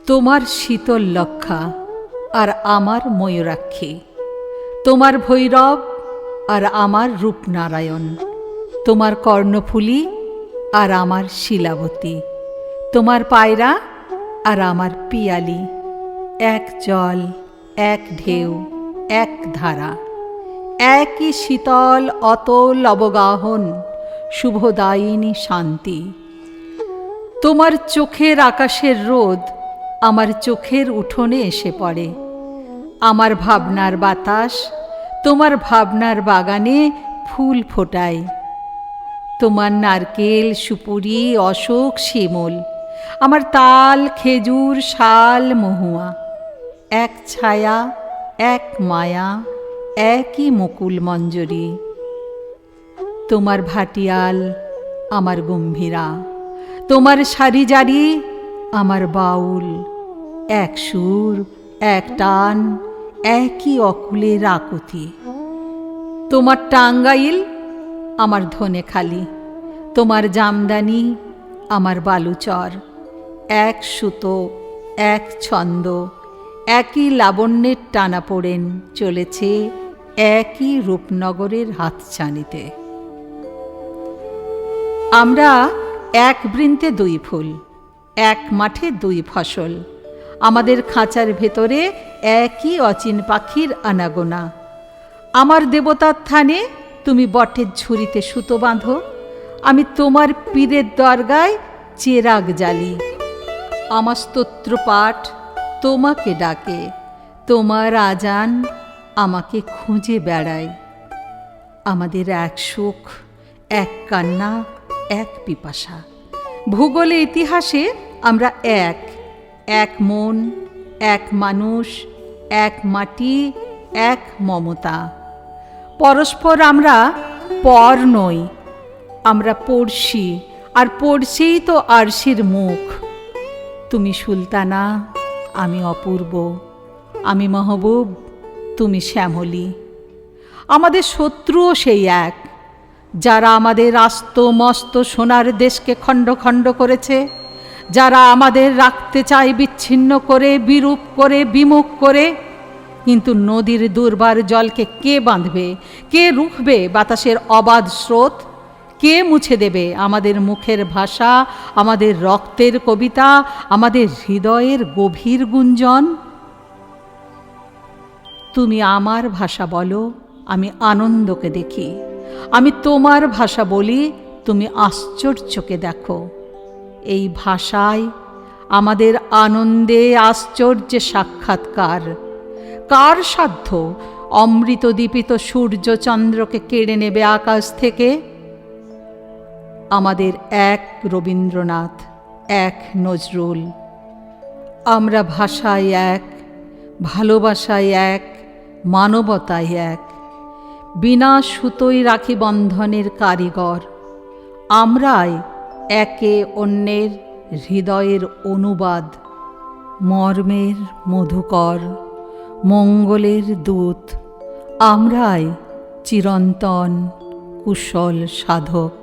তোমার শীতল লক্ষা আর আমার ময়ূরাক্ষী, তোমার ভৈরব আর আমার রূপনারায়ণ, তোমার কর্ণফুলী আর আমার শিলাবতী, তোমার পায়রা আর আমার পিয়ালি, এক জল, এক ঢেউ, এক ধারা, একই শীতল অতল অবগাহন, শুভদায়িনী শান্তি। তোমার চোখের আকাশের রোদ আমার চোখের উঠোনে এসে পড়ে, আমার ভাবনার বাতাস তোমার ভাবনার বাগানে ফুল ফোটায়। তোমার নারকেল, সুপুরি, অশোক, শিমুল, আমার তাল, খেজুর, শাল, মহুয়া, এক ছায়া, এক মায়া, একই মুকুল মঞ্জরি। তোমার ভাটিয়াল আমার গম্ভীরা, তোমার সারি জারি আমার বাউল, এক সুর, এক টান, একই অকুলের আকুতি। তোমার টাঙ্গাইল আমার ধনেখালি, তোমার জামদানি আমার বালুচর, এক সুতো, এক ছন্দ, একই লাবণ্যের টানাপোড়েন চলেছে একই রূপনগরের হাতছানিতে। আমরা এক বৃন্তে দুই ফুল, এক মাঠে দুই ফসল, আমাদের খাঁচার ভেতরে একই অচিন পাখির আনাগোনা। আমার দেবতার থানে তুমি বটের ঝুড়িতে সুতো বাঁধো, আমি তোমার পীরের দরগায় চেরাগ জ্বালি। আমার স্তোত্র পাঠ তোমাকে ডাকে, তোমার আজান আমাকে খুঁজে বেড়ায়। আমাদের এক সুখ, এক কান্না, এক পিপাসা। ভূগোলে ইতিহাসে আমরা এক, এক মন, এক মানুষ, এক মাটি, এক মমতা। পরস্পর আমরা পর নই, আমরা পড়শি, আর পড়শিই তো আরশির মুখ। তুমি সুলতানা, আমি অপূর্ব, আমি মহবুব, তুমি শ্যামলী। আমাদের শত্রুও সেই এক, যারা আমাদের আস্ত মস্ত সোনার দেশকে খণ্ড খণ্ড করেছে, যারা আমাদের রাখতে চায় বিচ্ছিন্ন করে, বিরূপ করে, বিমুখ করে। কিন্তু নদীর দুর্বার জলকে কে বাঁধবে, কে রুখবে বাতাসের অবাধ স্রোত? কে মুছে দেবে আমাদের মুখের ভাষা, আমাদের রক্তের কবিতা, আমাদের হৃদয়ের গভীর গুঞ্জন? তুমি আমার ভাষা বলো, আমি আনন্দকে দেখি। আমি তোমার ভাষা বলি, তুমি আশ্চর্যকে দেখো। এই ভাষায় আমাদের আনন্দে আশ্চর্যে সাক্ষাৎকার। কার সাধ্য অমৃত দীপিত সূর্য চন্দ্রকে কেড়ে নেবে আকাশ থেকে? আমাদের এক রবীন্দ্রনাথ, এক নজরুল। আমরা ভাষায় এক, ভালোবাসায় এক, মানবতায় এক। বিনা সুতোই রাখি বন্ধনের কারিগর। আমরাই একে অন্যের হৃদয়ের অনুবাদ, মর্মের মধুকর, মঙ্গলের দূত। আমরাই চিরন্তন কুশল সাধক।